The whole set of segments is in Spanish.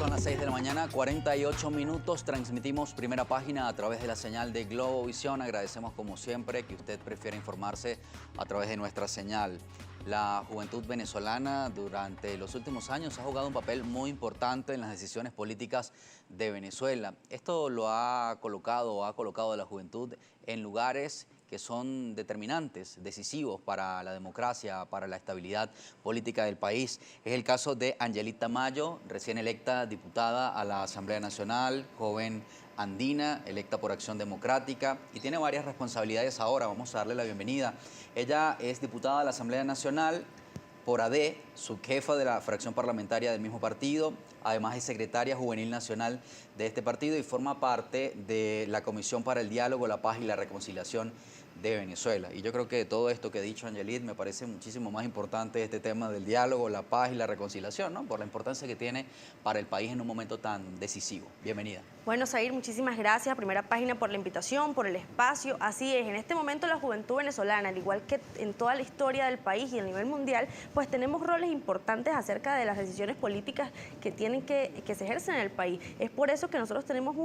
Son las 6 de la mañana, 48 minutos. Transmitimos Primera Página a través de la señal de Globovisión. Agradecemos como siempre que usted prefiera informarse a través de nuestra señal. La juventud venezolana durante los últimos años ha jugado un papel muy importante en las decisiones políticas de Venezuela. Esto lo ha colocado a la juventud en lugares que son determinantes, decisivos para la democracia, para la estabilidad política del país. Es el caso de Angelit Tamayo, recién electa diputada a la Asamblea Nacional, joven andina, electa por Acción Democrática, y tiene varias responsabilidades ahora. Vamos a darle la bienvenida. Ella es diputada de la Asamblea Nacional por AD, subjefa de la fracción parlamentaria del mismo partido, además es secretaria juvenil nacional de este partido y forma parte de la Comisión para el Diálogo, la Paz y la Reconciliación de Venezuela. Y yo creo que todo esto que ha dicho Angelit me parece muchísimo más importante, este tema del diálogo, la paz y la reconciliación, ¿no? Por la importancia que tiene para el país en un momento tan decisivo. Bienvenida. Bueno, Zair, muchísimas gracias, Primera Página, por la invitación, por el espacio. Así es, en este momento la juventud venezolana, al igual que en toda la historia del país y a nivel mundial, pues tenemos roles importantes acerca de las decisiones políticas que se ejercen en el país. Es por eso que nosotros tenemos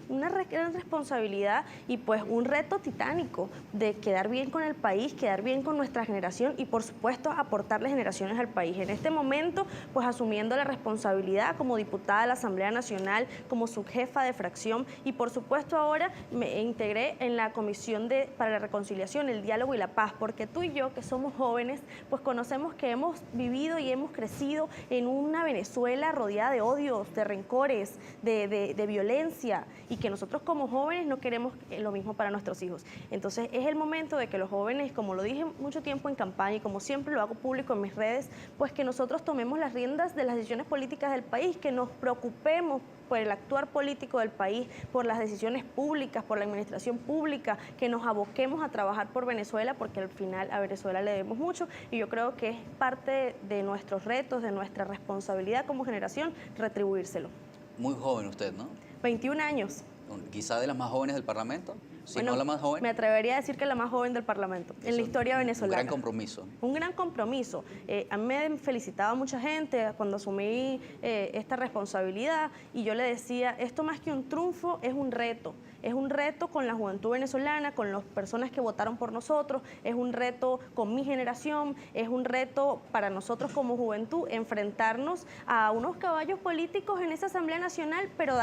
una gran responsabilidad y pues un reto titánico de quedar bien con el país, quedar bien con nuestra generación y por supuesto aportarle generaciones al país. En este momento, pues asumiendo la responsabilidad como diputada de la Asamblea Nacional, como subjefa de fracción y por supuesto ahora me integré en la Comisión para la Reconciliación, el Diálogo y la Paz, porque tú y yo que somos jóvenes, pues conocemos que hemos vivido y hemos crecido en una Venezuela rodeada de odios, de rencores, de violencia y que nosotros como jóvenes no queremos lo mismo para nuestros hijos. Entonces es el momento de que los jóvenes, como lo dije mucho tiempo en campaña y como siempre lo hago público en mis redes, pues que nosotros tomemos las riendas de las decisiones políticas del país, que nos preocupemos por el actuar político del país, por las decisiones públicas, por la administración pública, que nos aboquemos a trabajar por Venezuela, porque al final a Venezuela le debemos mucho y yo creo que es parte de nuestros retos, de nuestra responsabilidad como generación, retribuírselo. Muy joven usted, ¿no? 21 años. Quizá de las más jóvenes del Parlamento. Si bueno, no la más joven. Me atrevería a decir que la más joven del Parlamento, en la historia venezolana. Un gran compromiso. Un gran compromiso. A mí me felicitaba mucha gente cuando asumí esta responsabilidad y yo le decía, esto más que un triunfo es un reto. Es un reto con la juventud venezolana, con las personas que votaron por nosotros, es un reto con mi generación, es un reto para nosotros como juventud enfrentarnos a unos caballos políticos en esa Asamblea Nacional, pero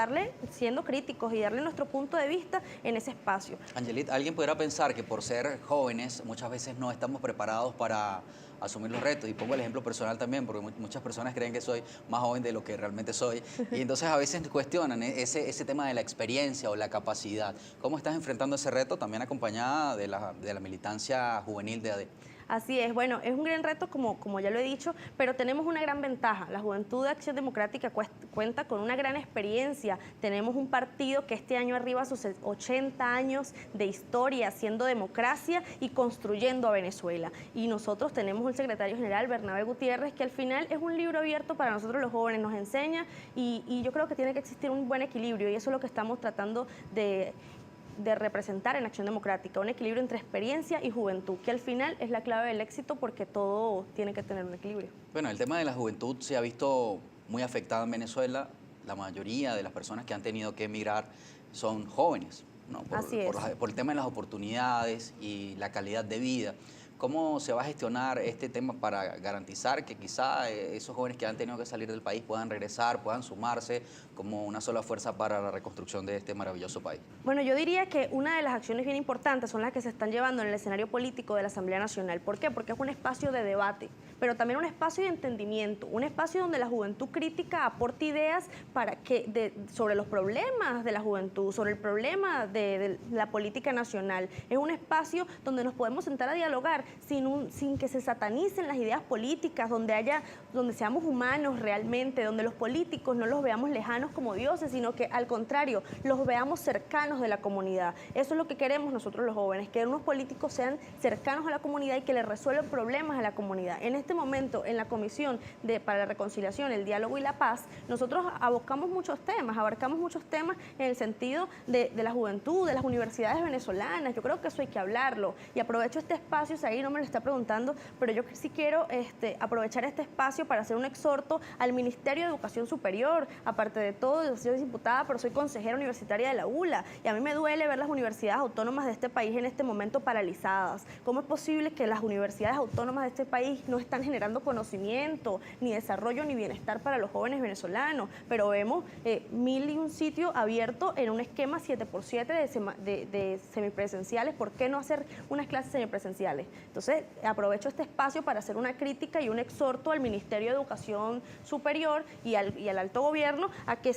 siendo críticos y darle nuestro punto de vista en ese espacio. Angelit, alguien podrá pensar que por ser jóvenes muchas veces no estamos preparados para asumir los retos, y pongo el ejemplo personal también, porque muchas personas creen que soy más joven de lo que realmente soy, y entonces a veces cuestionan ese tema de la experiencia o la capacidad. ¿Cómo estás enfrentando ese reto, también acompañada de la militancia juvenil de AD? Así es, bueno, es un gran reto como ya lo he dicho, pero tenemos una gran ventaja. La Juventud de Acción Democrática cuenta con una gran experiencia. Tenemos un partido que este año arriba sus 80 años de historia, haciendo democracia y construyendo a Venezuela. Y nosotros tenemos un secretario general, Bernabé Gutiérrez, que al final es un libro abierto para nosotros los jóvenes, nos enseña y yo creo que tiene que existir un buen equilibrio y eso es lo que estamos tratando de representar en Acción Democrática, un equilibrio entre experiencia y juventud, que al final es la clave del éxito porque todo tiene que tener un equilibrio. Bueno, el tema de la juventud se ha visto muy afectada en Venezuela. La mayoría de las personas que han tenido que emigrar son jóvenes, ¿no? Así es. Por el tema de las oportunidades y la calidad de vida. ¿Cómo se va a gestionar este tema para garantizar que quizá esos jóvenes que han tenido que salir del país puedan regresar, puedan sumarse como una sola fuerza para la reconstrucción de este maravilloso país? Bueno, yo diría que una de las acciones bien importantes son las que se están llevando en el escenario político de la Asamblea Nacional. ¿Por qué? Porque es un espacio de debate, pero también un espacio de entendimiento, un espacio donde la juventud crítica aporta ideas sobre los problemas de la juventud, sobre el problema de la política nacional. Es un espacio donde nos podemos sentar a dialogar sin que se satanicen las ideas políticas, donde seamos humanos realmente, donde los políticos no los veamos lejanos como dioses, sino que al contrario, los veamos cercanos de la comunidad. Eso es lo que queremos nosotros los jóvenes, que unos políticos sean cercanos a la comunidad y que les resuelvan problemas a la comunidad. En este momento, en la Comisión para la Reconciliación, el Diálogo y la Paz, nosotros abarcamos muchos temas en el sentido de la juventud, de las universidades venezolanas. Yo creo que eso hay que hablarlo y aprovecho este espacio, Zair, ahí, no me lo está preguntando, pero yo sí quiero aprovechar este espacio para hacer un exhorto al Ministerio de Educación Superior. Aparte de todo, yo soy diputada, pero soy consejera universitaria de la ULA, y a mí me duele ver las universidades autónomas de este país en este momento paralizadas. ¿Cómo es posible que las universidades autónomas de este país no están generando conocimiento, ni desarrollo, ni bienestar para los jóvenes venezolanos? Pero vemos 1001 sitios abiertos en un esquema 7x7 de semipresenciales. ¿Por qué no hacer unas clases semipresenciales? Entonces, aprovecho este espacio para hacer una crítica y un exhorto al Ministerio de Educación Superior y al alto gobierno a que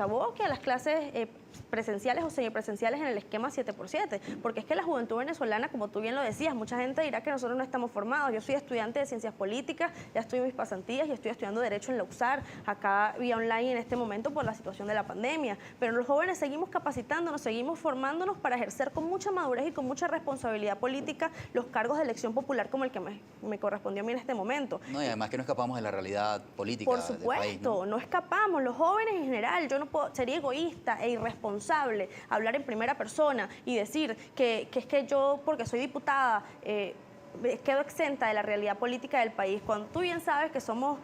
aboque a las clases presenciales o semipresenciales en el esquema 7x7, porque es que la juventud venezolana, como tú bien lo decías, mucha gente dirá que nosotros no estamos formados. Yo soy estudiante de Ciencias Políticas, ya estoy en mis pasantías y estoy estudiando Derecho en la UCSAR, acá vía online en este momento por la situación de la pandemia, pero los jóvenes seguimos capacitándonos, seguimos formándonos para ejercer con mucha madurez y con mucha responsabilidad política los cargos de elección popular como el que me correspondió a mí en este momento. No, y además que no escapamos de la realidad política Por supuesto, del país, ¿no? Escapamos, los jóvenes en general. Yo no puedo, sería egoísta e irresponsable hablar en primera persona y decir que es que yo, porque soy diputada, quedo exenta de la realidad política del país, cuando tú bien sabes que somos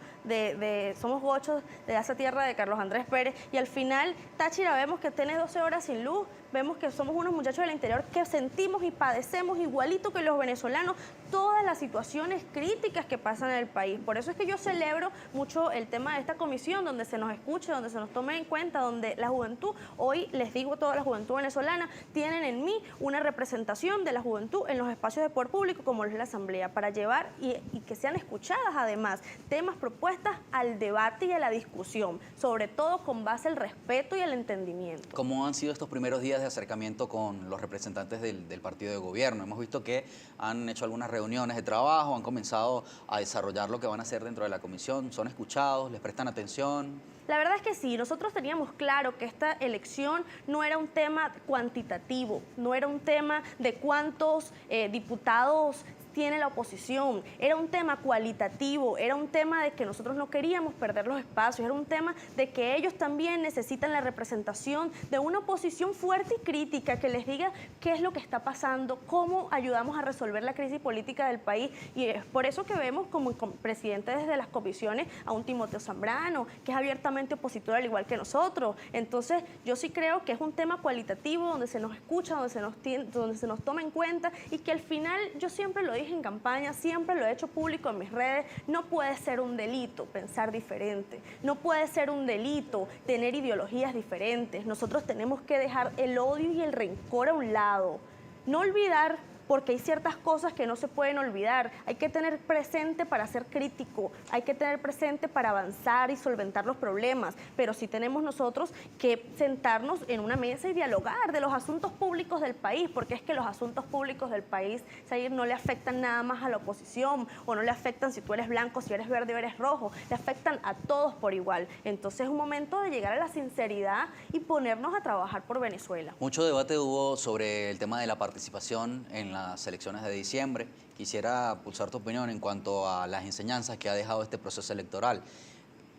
gochos de esa tierra de Carlos Andrés Pérez, y al final Táchira vemos que tiene 12 horas sin luz, vemos que somos unos muchachos del interior que sentimos y padecemos igualito que los venezolanos todas las situaciones críticas que pasan en el país. Por eso es que yo celebro mucho el tema de esta comisión, donde se nos escuche, donde se nos tome en cuenta, donde la juventud, hoy les digo a toda la juventud venezolana, tienen en mí una representación de la juventud en los espacios de poder público como es la Asamblea, para llevar y que sean escuchadas además temas, propuestas al debate y a la discusión, sobre todo con base al respeto y al entendimiento. ¿Cómo han sido estos primeros días de acercamiento con los representantes del partido de gobierno? Hemos visto que han hecho algunas reuniones de trabajo, han comenzado a desarrollar lo que van a hacer dentro de la comisión. ¿Son escuchados? ¿Les prestan atención? La verdad es que sí, nosotros teníamos claro que esta elección no era un tema cuantitativo, no era un tema de cuántos diputados tiene la oposición, era un tema cualitativo, era un tema de que nosotros no queríamos perder los espacios, era un tema de que ellos también necesitan la representación de una oposición fuerte y crítica que les diga qué es lo que está pasando, cómo ayudamos a resolver la crisis política del país, y es por eso que vemos como presidente desde las comisiones a un Timoteo Zambrano, que es abiertamente opositor al igual que nosotros. Entonces yo sí creo que es un tema cualitativo donde se nos escucha, donde se nos toma en cuenta, y que al final, yo siempre lo dije en campaña, siempre lo he hecho público en mis redes, no puede ser un delito pensar diferente, no puede ser un delito tener ideologías diferentes. Nosotros tenemos que dejar el odio y el rencor a un lado, no olvidar, porque hay ciertas cosas que no se pueden olvidar. Hay que tener presente para ser crítico, hay que tener presente para avanzar y solventar los problemas, pero sí tenemos nosotros que sentarnos en una mesa y dialogar de los asuntos públicos del país, porque es que los asuntos públicos del país, Zahir, no le afectan nada más a la oposición, o no le afectan si tú eres blanco, si eres verde o eres rojo, le afectan a todos por igual. Entonces es un momento de llegar a la sinceridad y ponernos a trabajar por Venezuela. Mucho debate hubo sobre el tema de la participación en las elecciones de diciembre. Quisiera pulsar tu opinión en cuanto a las enseñanzas que ha dejado este proceso electoral,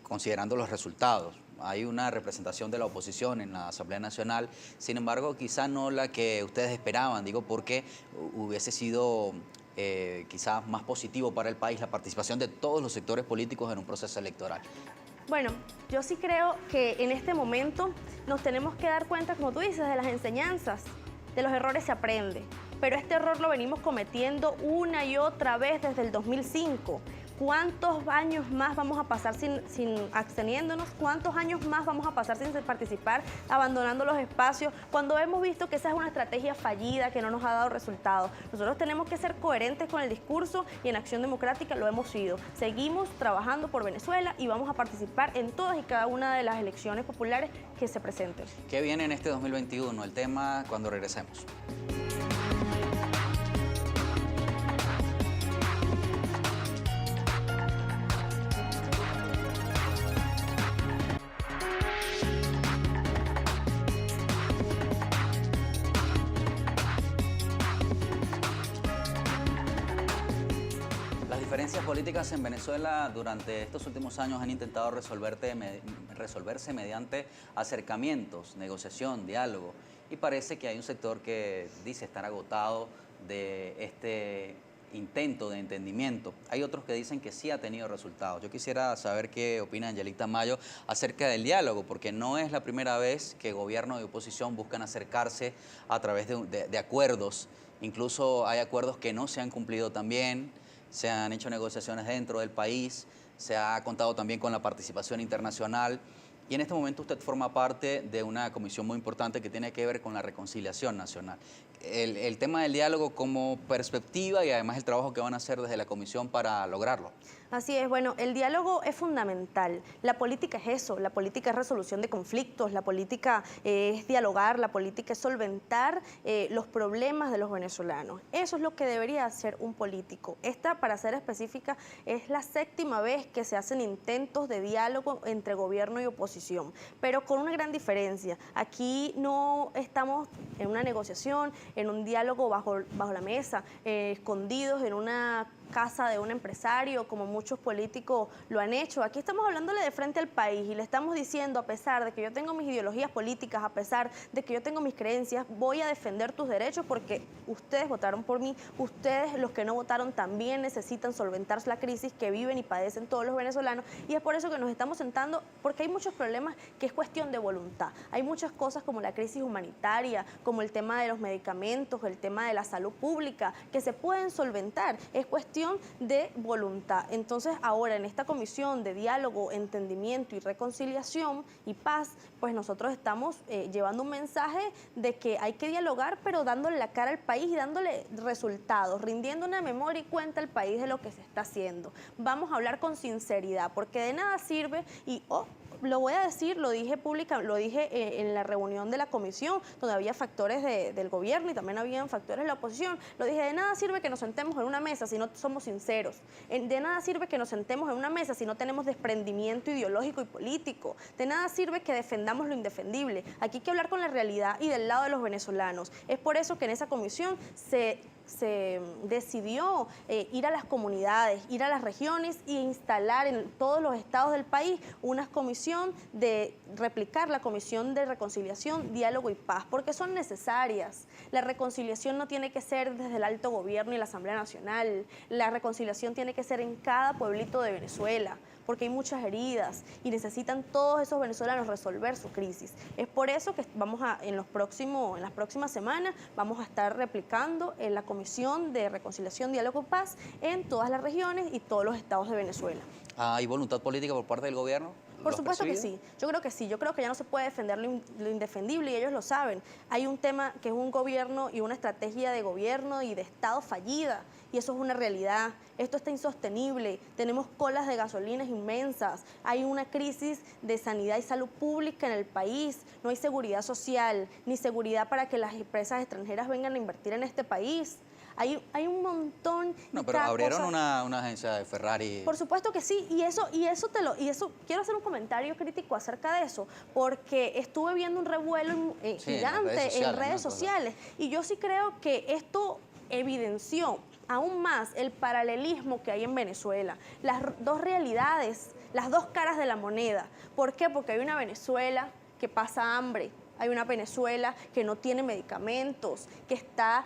considerando los resultados. Hay una representación de la oposición en la Asamblea Nacional, sin embargo, quizá no la que ustedes esperaban, digo, porque hubiese sido quizás más positivo para el país la participación de todos los sectores políticos en un proceso electoral. Bueno, yo sí creo que en este momento nos tenemos que dar cuenta, como tú dices, de las enseñanzas. De los errores se aprende, pero este error lo venimos cometiendo una y otra vez desde el 2005. ¿Cuántos años más vamos a pasar sin absteniéndonos? ¿Cuántos años más vamos a pasar sin participar, abandonando los espacios, cuando hemos visto que esa es una estrategia fallida, que no nos ha dado resultados? Nosotros tenemos que ser coherentes con el discurso, y en Acción Democrática lo hemos sido. Seguimos trabajando por Venezuela y vamos a participar en todas y cada una de las elecciones populares que se presenten. ¿Qué viene en este 2021? El tema cuando regresemos. Las diferencias políticas en Venezuela durante estos últimos años han intentado resolverse mediante acercamientos, negociación, diálogo, y parece que hay un sector que dice estar agotado de este intento de entendimiento. Hay otros que dicen que sí ha tenido resultados. Yo quisiera saber qué opina Angelita Mayo acerca del diálogo, porque no es la primera vez que gobierno y oposición buscan acercarse a través de acuerdos. Incluso hay acuerdos que no se han cumplido también, se han hecho negociaciones dentro del país, se ha contado también con la participación internacional. Y en este momento usted forma parte de una comisión muy importante que tiene que ver con la reconciliación nacional. El tema del diálogo como perspectiva y además el trabajo que van a hacer desde la comisión para lograrlo. Así es, bueno, el diálogo es fundamental. La política es eso, la política es resolución de conflictos, la política es dialogar, la política es solventar los problemas de los venezolanos. Eso es lo que debería hacer un político. Esta, para ser específica, es la 7ª vez que se hacen intentos de diálogo entre gobierno y oposición, pero con una gran diferencia. Aquí no estamos en una negociación, en un diálogo bajo la mesa, escondidos en una casa de un empresario, como muchos políticos lo han hecho. Aquí estamos hablándole de frente al país y le estamos diciendo, a pesar de que yo tengo mis ideologías políticas, a pesar de que yo tengo mis creencias, voy a defender tus derechos porque ustedes votaron por mí, ustedes, los que no votaron, también necesitan solventar la crisis que viven y padecen todos los venezolanos, y es por eso que nos estamos sentando, porque hay muchos problemas que es cuestión de voluntad. Hay muchas cosas como la crisis humanitaria, como el tema de los medicamentos, el tema de la salud pública, que se pueden solventar. Es cuestión de voluntad. Entonces, ahora en esta comisión de diálogo, entendimiento y reconciliación y paz, pues nosotros estamos llevando un mensaje de que hay que dialogar, pero dándole la cara al país y dándole resultados, rindiendo una memoria y cuenta al país de lo que se está haciendo. Vamos a hablar con sinceridad, porque de nada sirve, y lo voy a decir, lo dije en la reunión de la comisión, donde había factores del gobierno y también habían factores de la oposición. Lo dije, de nada sirve que nos sentemos en una mesa si no somos sinceros. De nada sirve que nos sentemos en una mesa si no tenemos desprendimiento ideológico y político. De nada sirve que defendamos lo indefendible. Aquí hay que hablar con la realidad y del lado de los venezolanos. Es por eso que en esa comisión se decidió ir a las comunidades, ir a las regiones e instalar en todos los estados del país una comisión de replicar la comisión de reconciliación, diálogo y paz, porque son necesarias. La reconciliación no tiene que ser desde el alto gobierno y la Asamblea Nacional, la reconciliación tiene que ser en cada pueblito de Venezuela, porque hay muchas heridas y necesitan todos esos venezolanos resolver su crisis. Es por eso que en las próximas semanas vamos a estar replicando en la Comisión de Reconciliación, Diálogo y Paz en todas las regiones y todos los estados de Venezuela. ¿Hay voluntad política por parte del gobierno? Por supuesto que sí, yo creo que sí, yo creo que ya no se puede defender lo indefendible y ellos lo saben. Hay un tema que es un gobierno y una estrategia de gobierno y de Estado fallida, y eso es una realidad. Esto está insostenible, tenemos colas de gasolinas inmensas, hay una crisis de sanidad y salud pública en el país, no hay seguridad social, ni seguridad para que las empresas extranjeras vengan a invertir en este país. Hay un montón de pero abrieron una agencia de Ferrari. Por supuesto que sí, y eso quiero hacer un comentario crítico acerca de eso, porque estuve viendo un revuelo gigante en redes sociales, y yo sí creo que esto evidenció aún más el paralelismo que hay en Venezuela, las dos realidades, las dos caras de la moneda. ¿Por qué? Porque hay una Venezuela que pasa hambre, hay una Venezuela que no tiene medicamentos, que está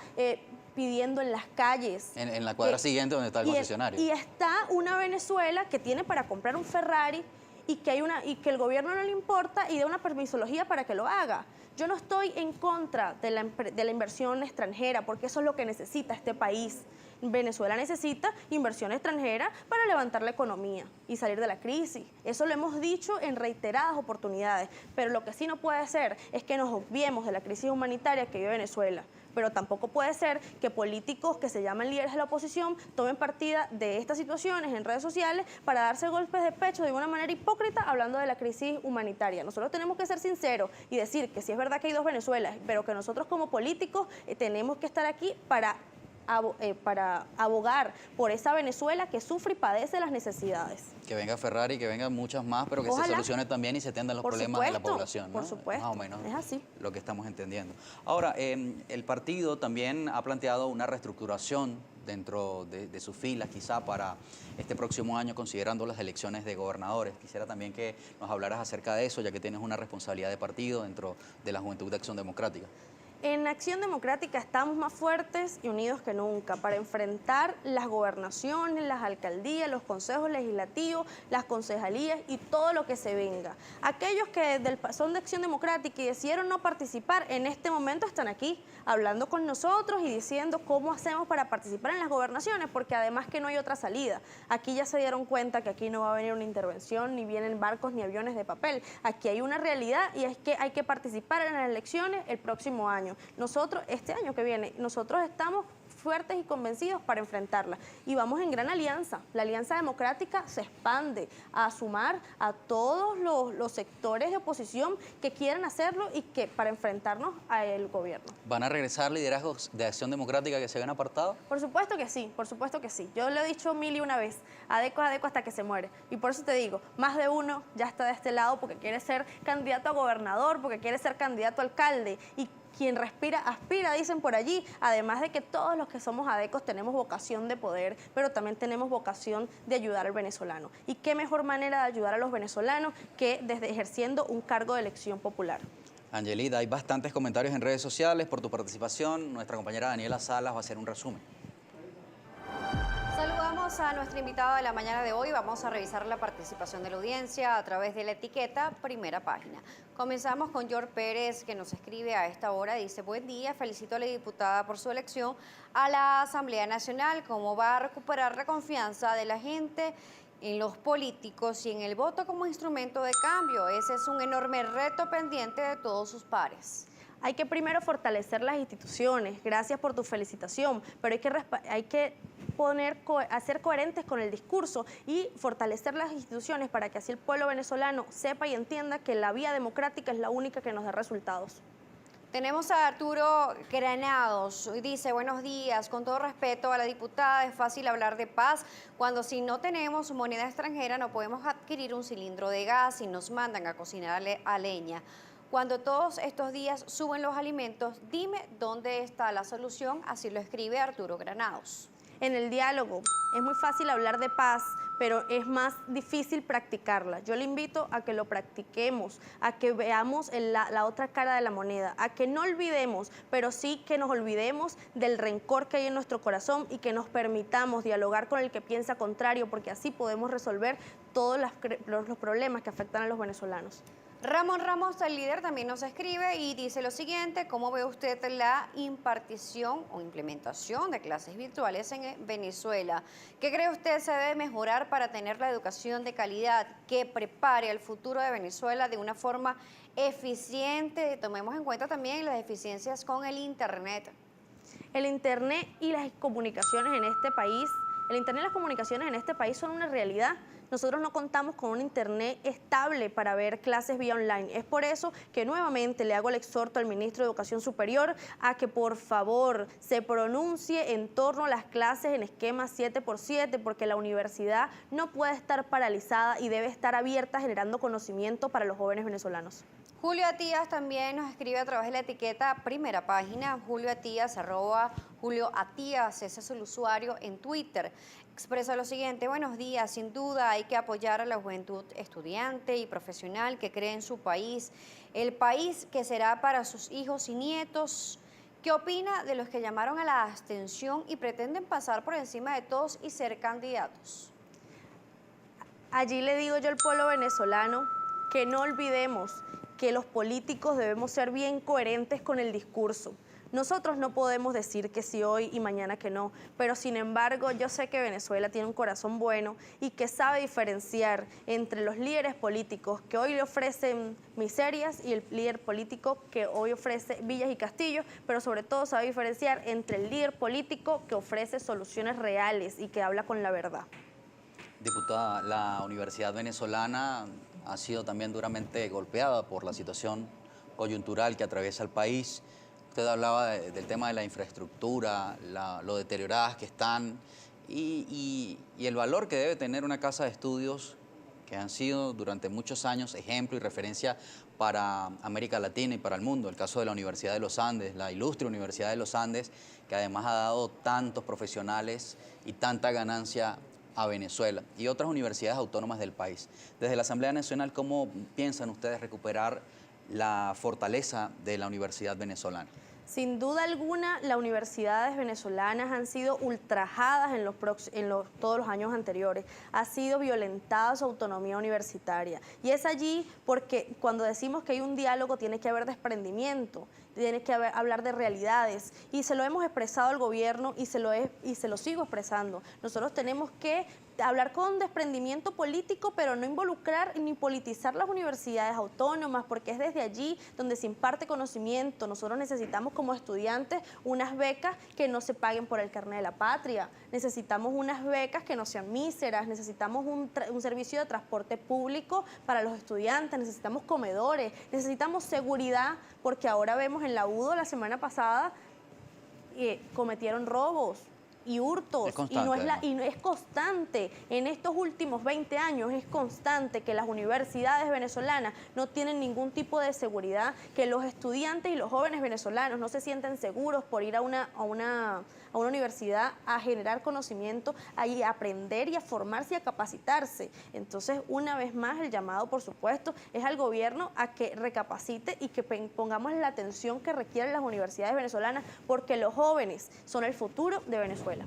pidiendo en las calles. En la cuadra siguiente donde está el concesionario. Y está una Venezuela que tiene para comprar un Ferrari y que el gobierno no le importa y da una permisología para que lo haga. Yo no estoy en contra de la inversión extranjera, porque eso es lo que necesita este país. Venezuela necesita inversión extranjera para levantar la economía y salir de la crisis. Eso lo hemos dicho en reiteradas oportunidades, pero lo que sí no puede ser es que nos obviemos de la crisis humanitaria que vive Venezuela. Pero tampoco puede ser que políticos que se llaman líderes de la oposición tomen partida de estas situaciones en redes sociales para darse golpes de pecho de una manera hipócrita hablando de la crisis humanitaria. Nosotros tenemos que ser sinceros y decir que sí es verdad que hay dos Venezuelas, pero que nosotros como políticos tenemos que estar aquí para abogar por esa Venezuela que sufre y padece las necesidades. Que venga Ferrari, que vengan muchas más, pero que se solucione también y se atiendan los problemas de la población, ¿no? Por supuesto, más o menos es así. Lo que estamos entendiendo. Ahora, el partido también ha planteado una reestructuración dentro de sus filas, quizá para este próximo año, considerando las elecciones de gobernadores. Quisiera también que nos hablaras acerca de eso, ya que tienes una responsabilidad de partido dentro de la Juventud de Acción Democrática. En Acción Democrática estamos más fuertes y unidos que nunca para enfrentar las gobernaciones, las alcaldías, los consejos legislativos, las concejalías y todo lo que se venga. Aquellos que son de Acción Democrática y decidieron no participar, en este momento están aquí hablando con nosotros y diciendo cómo hacemos para participar en las gobernaciones, porque además que no hay otra salida. Aquí ya se dieron cuenta que aquí no va a venir una intervención, ni vienen barcos ni aviones de papel. Aquí hay una realidad y es que hay que participar en las elecciones el próximo año. Nosotros, este año que viene, nosotros estamos fuertes y convencidos para enfrentarla. Y vamos en gran alianza. La Alianza Democrática se expande a sumar a todos los sectores de oposición que quieran hacerlo y que para enfrentarnos al gobierno. ¿Van a regresar liderazgos de Acción Democrática que se habían apartado? Por supuesto que sí, por supuesto que sí. Yo lo he dicho 1001 vez, adeco hasta que se muere. Y por eso te digo, más de uno ya está de este lado porque quiere ser candidato a gobernador, porque quiere ser candidato a alcalde. Y quien respira, aspira, dicen por allí, además de que todos los que somos adecos tenemos vocación de poder, pero también tenemos vocación de ayudar al venezolano. ¿Y qué mejor manera de ayudar a los venezolanos que desde ejerciendo un cargo de elección popular? Angelita, hay bastantes comentarios en redes sociales por tu participación. Nuestra compañera Daniela Salas va a hacer un resumen. Saludamos a nuestro invitado de la mañana de hoy. Vamos a revisar la participación de la audiencia a través de la etiqueta Primera Página. Comenzamos con George Pérez, que nos escribe a esta hora. Dice: buen día, felicito a la diputada por su elección a la Asamblea Nacional. ¿Cómo va a recuperar la confianza de la gente en los políticos y en el voto como instrumento de cambio? Ese es un enorme reto pendiente de todos sus pares. Hay que primero fortalecer las instituciones. Gracias por tu felicitación, pero hay que ser coherentes con el discurso y fortalecer las instituciones para que así el pueblo venezolano sepa y entienda que la vía democrática es la única que nos da resultados. Tenemos a Arturo Granados, dice: buenos días, con todo respeto a la diputada, es fácil hablar de paz cuando si no tenemos moneda extranjera no podemos adquirir un cilindro de gas y nos mandan a cocinar a leña. Cuando todos estos días suben los alimentos, dime dónde está la solución, así lo escribe Arturo Granados. En el diálogo es muy fácil hablar de paz, pero es más difícil practicarla. Yo le invito a que lo practiquemos, a que veamos la otra cara de la moneda, a que no olvidemos, pero sí que nos olvidemos del rencor que hay en nuestro corazón y que nos permitamos dialogar con el que piensa contrario, porque así podemos resolver todos los problemas que afectan a los venezolanos. Ramón Ramos, el líder, también nos escribe y dice lo siguiente: ¿cómo ve usted la impartición o implementación de clases virtuales en Venezuela? ¿Qué cree usted se debe mejorar para tener la educación de calidad que prepare al futuro de Venezuela de una forma eficiente? Tomemos en cuenta también las deficiencias con el Internet. El Internet y las comunicaciones en este país, el Internet y las comunicaciones en este país son una realidad. Nosotros no contamos con un Internet estable para ver clases vía online. Es por eso que nuevamente le hago el exhorto al ministro de Educación Superior a que por favor se pronuncie en torno a las clases en esquema 7x7, porque la universidad no puede estar paralizada y debe estar abierta generando conocimiento para los jóvenes venezolanos. Julio Atías también nos escribe a través de la etiqueta Primera Página. Julio Atías, @Julio Atías, ese es el usuario en Twitter. Expresa lo siguiente: buenos días, sin duda hay que apoyar a la juventud estudiante y profesional que cree en su país, el país que será para sus hijos y nietos. ¿Qué opina de los que llamaron a la abstención y pretenden pasar por encima de todos y ser candidatos? Allí le digo yo al pueblo venezolano que no olvidemos que los políticos debemos ser bien coherentes con el discurso. Nosotros no podemos decir que sí hoy y mañana que no, pero sin embargo yo sé que Venezuela tiene un corazón bueno y que sabe diferenciar entre los líderes políticos que hoy le ofrecen miserias y el líder político que hoy ofrece villas y castillos, pero sobre todo sabe diferenciar entre el líder político que ofrece soluciones reales y que habla con la verdad. Diputada, la Universidad Venezolana ha sido también duramente golpeada por la situación coyuntural que atraviesa el país. Usted hablaba del tema de la infraestructura, lo deterioradas que están y el valor que debe tener una casa de estudios que han sido durante muchos años ejemplo y referencia para América Latina y para el mundo. El caso de la Universidad de los Andes, la ilustre Universidad de los Andes, que además ha dado tantos profesionales y tanta ganancia a Venezuela y otras universidades autónomas del país. Desde la Asamblea Nacional, ¿cómo piensan ustedes recuperar la fortaleza de la Universidad Venezolana? Sin duda alguna, las universidades venezolanas han sido ultrajadas todos los años anteriores. Ha sido violentada su autonomía universitaria. Y es allí porque cuando decimos que hay un diálogo tiene que haber desprendimiento, tiene que hablar de realidades. Y se lo hemos expresado al gobierno y se lo sigo expresando. Nosotros tenemos que hablar con desprendimiento político, pero no involucrar ni politizar las universidades autónomas, porque es desde allí donde se imparte conocimiento. Nosotros necesitamos como estudiantes unas becas que no se paguen por el carnet de la patria, necesitamos unas becas que no sean míseras, necesitamos un servicio de transporte público para los estudiantes, necesitamos comedores, necesitamos seguridad, porque ahora vemos en la UDO la semana pasada cometieron robos y hurtos, y no es constante. En estos últimos 20 años es constante que las universidades venezolanas no tienen ningún tipo de seguridad, que los estudiantes y los jóvenes venezolanos no se sienten seguros por ir a una universidad a generar conocimiento, a aprender y a formarse y a capacitarse. Entonces, una vez más, el llamado, por supuesto, es al gobierno a que recapacite y que pongamos la atención que requieren las universidades venezolanas, porque los jóvenes son el futuro de Venezuela.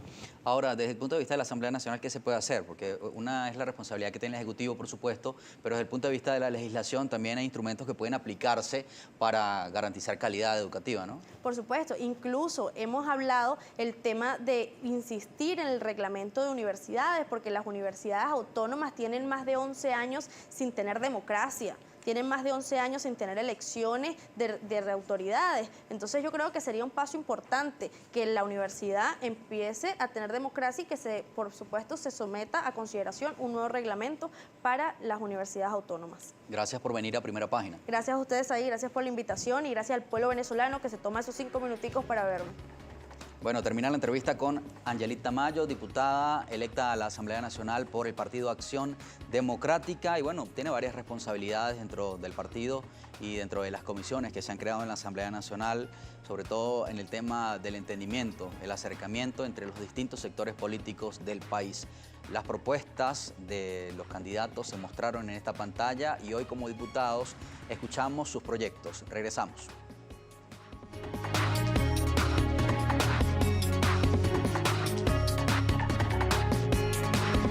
Ahora, desde el punto de vista de la Asamblea Nacional, ¿qué se puede hacer? Porque una es la responsabilidad que tiene el Ejecutivo, por supuesto, pero desde el punto de vista de la legislación también hay instrumentos que pueden aplicarse para garantizar calidad educativa, ¿no? Por supuesto, incluso hemos hablado el tema de insistir en el reglamento de universidades, porque las universidades autónomas tienen más de 11 años sin tener democracia. Tienen más de 11 años sin tener elecciones de autoridades. Entonces yo creo que sería un paso importante que la universidad empiece a tener democracia y que por supuesto se someta a consideración un nuevo reglamento para las universidades autónomas. Gracias por venir a Primera Página. Gracias a ustedes ahí, gracias por la invitación y gracias al pueblo venezolano que se toma esos 5 minuticos para verme. Bueno, termina la entrevista con Angelit Tamayo, diputada electa a la Asamblea Nacional por el Partido Acción Democrática, y bueno, tiene varias responsabilidades dentro del partido y dentro de las comisiones que se han creado en la Asamblea Nacional, sobre todo en el tema del entendimiento, el acercamiento entre los distintos sectores políticos del país. Las propuestas de los candidatos se mostraron en esta pantalla y hoy como diputados escuchamos sus proyectos. Regresamos.